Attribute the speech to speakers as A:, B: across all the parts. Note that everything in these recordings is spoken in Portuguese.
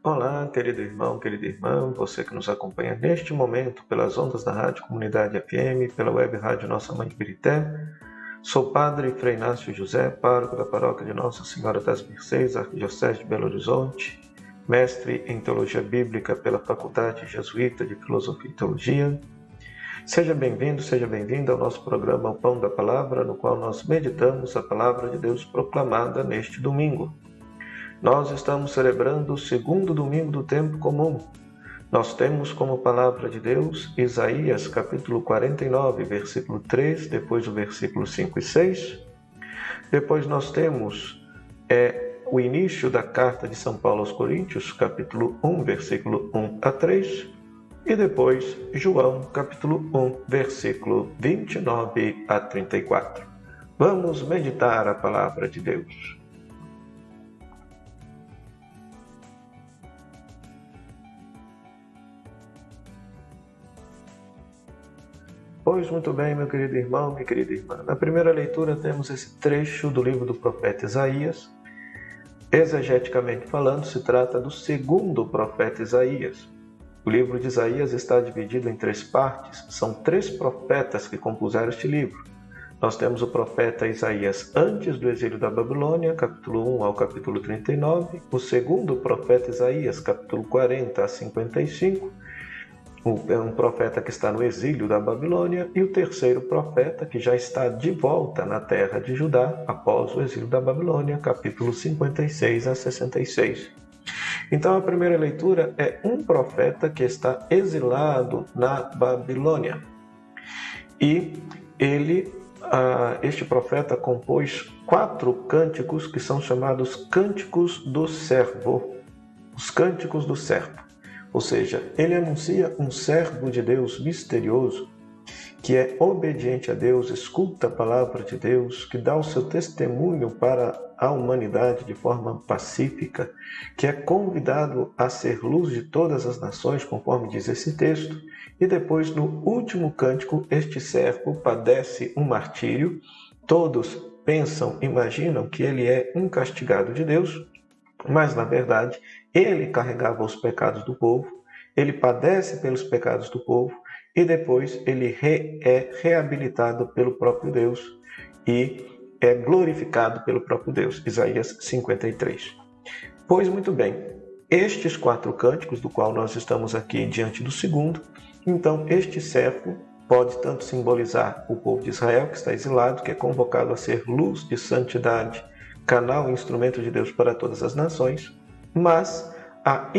A: Olá, querido irmão, querida irmã, você que nos acompanha neste momento pelas ondas da Rádio Comunidade FM, pela web rádio Nossa Mãe de Birité. Sou Padre Frei Inácio José, pároco da paróquia de Nossa Senhora das Mercês, Arquidiocese de Belo Horizonte, mestre em Teologia Bíblica pela Faculdade Jesuíta de Filosofia e Teologia. Seja bem-vindo, seja bem-vinda ao nosso programa O Pão da Palavra, no qual nós meditamos a Palavra de Deus proclamada neste domingo. Nós estamos celebrando o segundo domingo do tempo comum. Nós temos como palavra de Deus Isaías capítulo 49, versículo 3, depois o versículo 5 e 6. Depois nós temos o início da carta de São Paulo aos Coríntios, capítulo 1, versículo 1 a 3. E depois João capítulo 1, versículo 29 a 34. Vamos meditar a palavra de Deus. Pois muito bem, meu querido irmão, minha querida irmã. Na primeira leitura temos esse trecho do livro do profeta Isaías. Exegeticamente falando, se trata do segundo profeta Isaías. O livro de Isaías está dividido em 3 partes. São 3 profetas que compuseram este livro. Nós temos o profeta Isaías antes do exílio da Babilônia, capítulo 1 ao capítulo 39. O segundo profeta Isaías, capítulo 40 a 55. É um profeta que está no exílio da Babilônia, e o terceiro profeta que já está de volta na terra de Judá após o exílio da Babilônia, capítulo 56 a 66. Então a primeira leitura é um profeta que está exilado na Babilônia. E este profeta compôs 4 cânticos que são chamados Cânticos do Servo. Os Cânticos do Servo. Ou seja, ele anuncia um servo de Deus misterioso, que é obediente a Deus, escuta a palavra de Deus, que dá o seu testemunho para a humanidade de forma pacífica, que é convidado a ser luz de todas as nações, conforme diz esse texto. E depois, no último cântico, este servo padece um martírio. Todos pensam, imaginam que ele é um castigado de Deus, mas, na verdade, ele carregava os pecados do povo, ele padece pelos pecados do povo e depois ele é reabilitado pelo próprio Deus e é glorificado pelo próprio Deus. Isaías 53. Pois muito bem, estes 4 cânticos, do qual nós estamos aqui diante do segundo, então este servo pode tanto simbolizar o povo de Israel, que está exilado, que é convocado a ser luz de santidade, canal e instrumento de Deus para todas as nações, mas a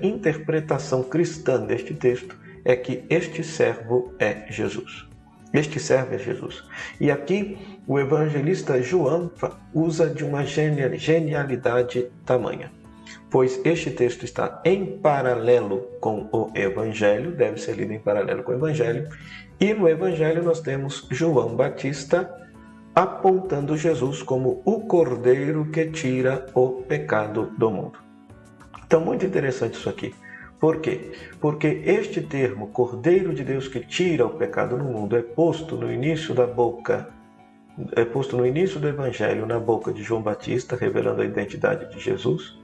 A: interpretação cristã deste texto é que este servo é Jesus. Este servo é Jesus. E aqui o evangelista João usa de uma genialidade tamanha, pois este texto está em paralelo com o Evangelho, deve ser lido em paralelo com o Evangelho, e no Evangelho nós temos João Batista apontando Jesus como o Cordeiro que tira o pecado do mundo. Então, muito interessante isso aqui. Por quê? Porque este termo, Cordeiro de Deus que tira o pecado do mundo, é posto no início do Evangelho, na boca de João Batista, revelando a identidade de Jesus.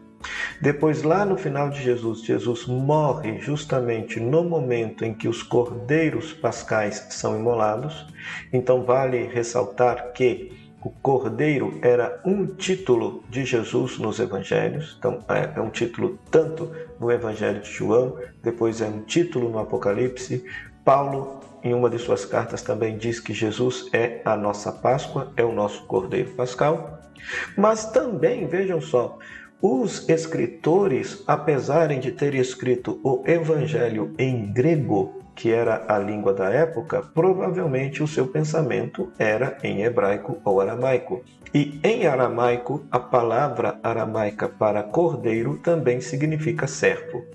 A: Depois, lá no final de Jesus morre justamente no momento em que os cordeiros pascais são imolados. Então, vale ressaltar que o cordeiro era um título de Jesus nos evangelhos. Então, é um título tanto no Evangelho de João, depois é um título no Apocalipse. Paulo, em uma de suas cartas, também diz que Jesus é a nossa Páscoa, é o nosso cordeiro pascal. Mas também, vejam só, os escritores, apesar de terem escrito o Evangelho em grego, que era a língua da época, provavelmente o seu pensamento era em hebraico ou aramaico. E em aramaico, a palavra aramaica para cordeiro também significa servo.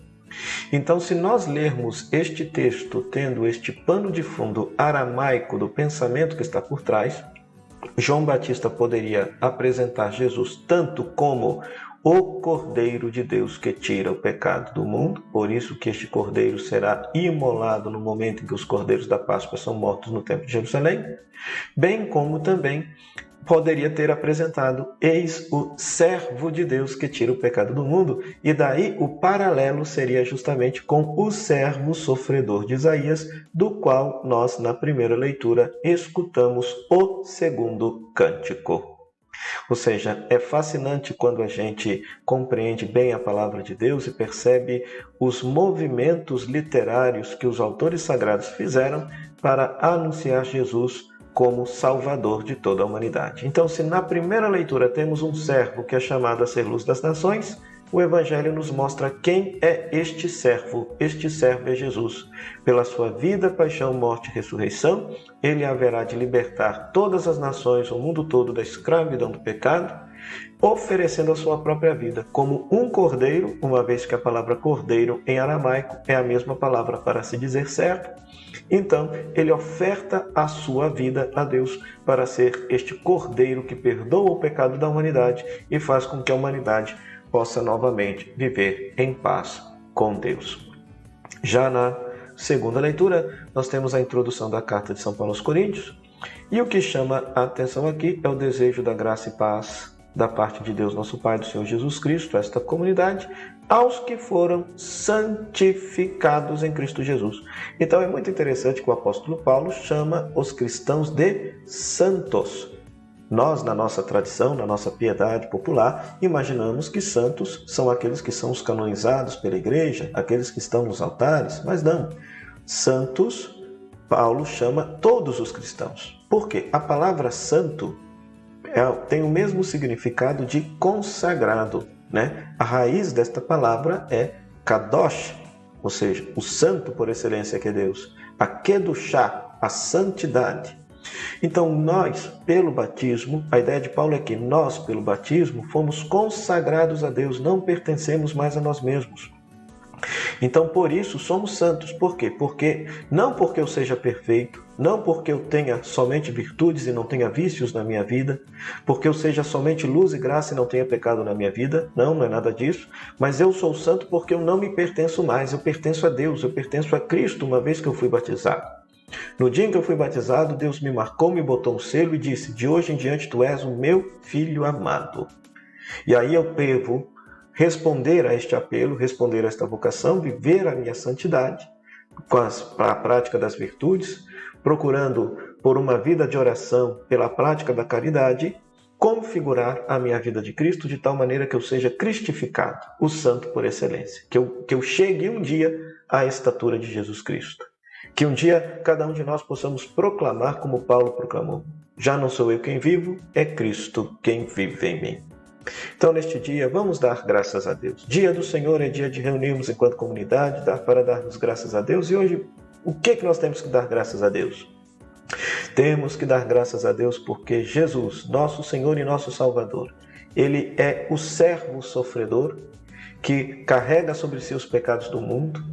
A: Então, se nós lermos este texto tendo este pano de fundo aramaico do pensamento que está por trás, João Batista poderia apresentar Jesus tanto como o Cordeiro de Deus que tira o pecado do mundo, por isso que este Cordeiro será imolado no momento em que os Cordeiros da Páscoa são mortos no Templo de Jerusalém, bem como também poderia ter apresentado: eis o servo de Deus que tira o pecado do mundo, e daí o paralelo seria justamente com o servo sofredor de Isaías, do qual nós, na primeira leitura, escutamos o segundo cântico. Ou seja, é fascinante quando a gente compreende bem a palavra de Deus e percebe os movimentos literários que os autores sagrados fizeram para anunciar Jesus como Salvador de toda a humanidade. Então, se na primeira leitura temos um servo que é chamado a ser luz das nações, o Evangelho nos mostra quem é este servo. Este servo é Jesus. Pela sua vida, paixão, morte e ressurreição, ele haverá de libertar todas as nações, o mundo todo, da escravidão do pecado, oferecendo a sua própria vida como um cordeiro, uma vez que a palavra cordeiro em aramaico é a mesma palavra para se dizer servo. Então, ele oferta a sua vida a Deus para ser este cordeiro que perdoa o pecado da humanidade e faz com que a humanidade possa novamente viver em paz com Deus. Já na segunda leitura, nós temos a introdução da carta de São Paulo aos Coríntios, e o que chama a atenção aqui é o desejo da graça e paz da parte de Deus, nosso Pai, do Senhor Jesus Cristo, esta comunidade, aos que foram santificados em Cristo Jesus. Então é muito interessante que o apóstolo Paulo chama os cristãos de santos. Nós, na nossa tradição, na nossa piedade popular, imaginamos que santos são aqueles que são os canonizados pela igreja, aqueles que estão nos altares, mas não. Santos, Paulo chama todos os cristãos. Por quê? A palavra santo tem o mesmo significado de consagrado, né? A raiz desta palavra é kadosh, ou seja, o santo por excelência que é Deus. A kedushá, a santidade. Então nós, pelo batismo, a ideia de Paulo é que nós, pelo batismo, fomos consagrados a Deus, não pertencemos mais a nós mesmos. Então, por isso, somos santos. Por quê? Não porque eu seja perfeito, não porque eu tenha somente virtudes e não tenha vícios na minha vida, porque eu seja somente luz e graça e não tenha pecado na minha vida. Não é nada disso. Mas eu sou santo porque eu não me pertenço mais. Eu pertenço a Deus, eu pertenço a Cristo, uma vez que eu fui batizado. No dia em que eu fui batizado, Deus me marcou, me botou um selo e disse: de hoje em diante tu és o meu filho amado. E aí eu devo responder a este apelo, responder a esta vocação, viver a minha santidade com a prática das virtudes, procurando por uma vida de oração, pela prática da caridade, configurar a minha vida de Cristo de tal maneira que eu seja cristificado, o santo por excelência, que eu chegue um dia à estatura de Jesus Cristo. Que um dia cada um de nós possamos proclamar como Paulo proclamou: já não sou eu quem vivo, é Cristo quem vive em mim. Então, neste dia, vamos dar graças a Deus. Dia do Senhor é dia de reunirmos enquanto comunidade, para darmos graças a Deus. E hoje, o que nós temos que dar graças a Deus? Temos que dar graças a Deus porque Jesus, nosso Senhor e nosso Salvador, Ele é o servo sofredor que carrega sobre si os pecados do mundo,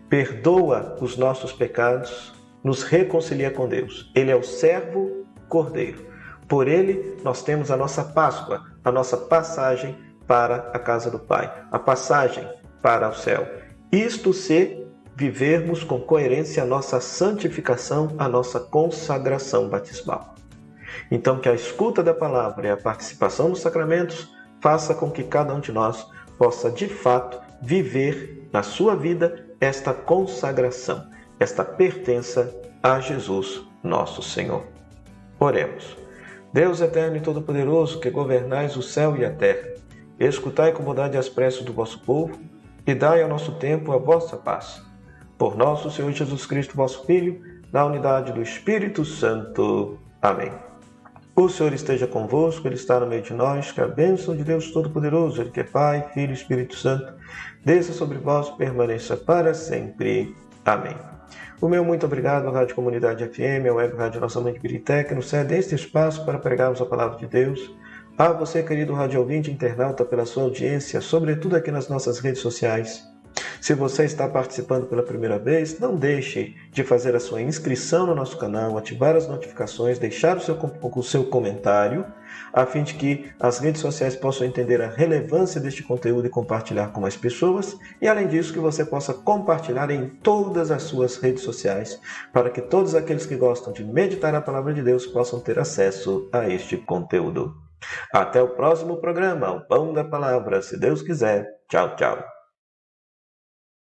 A: perdoa os nossos pecados, nos reconcilia com Deus. Ele é o servo cordeiro. Por ele, nós temos a nossa Páscoa, a nossa passagem para a casa do Pai, a passagem para o céu. Isto se vivermos com coerência a nossa santificação, a nossa consagração batismal. Então, que a escuta da palavra e a participação nos sacramentos faça com que cada um de nós possa, de fato, viver na sua vida esta consagração, esta pertença a Jesus, nosso Senhor. Oremos. Deus eterno e todo-poderoso, que governais o céu e a terra, escutai com bondade as preces do vosso povo e dai ao nosso tempo a vossa paz. Por nosso Senhor Jesus Cristo, vosso Filho, na unidade do Espírito Santo. Amém. O Senhor esteja convosco, Ele está no meio de nós, que a bênção de Deus Todo-Poderoso, Ele que é Pai, Filho e Espírito Santo, desça sobre vós e permaneça para sempre. Amém. O meu muito obrigado à Rádio Comunidade FM, à Web Rádio Nossa Mãe de Birité, que nos cede este espaço para pregarmos a Palavra de Deus. A você, querido rádio ouvinte internauta, pela sua audiência, sobretudo aqui nas nossas redes sociais. Se você está participando pela primeira vez, não deixe de fazer a sua inscrição no nosso canal, ativar as notificações, deixar o seu comentário, a fim de que as redes sociais possam entender a relevância deste conteúdo e compartilhar com mais pessoas, e além disso que você possa compartilhar em todas as suas redes sociais, para que todos aqueles que gostam de meditar a palavra de Deus possam ter acesso a este conteúdo. Até o próximo programa, o Pão da Palavra, se Deus quiser. Tchau, tchau.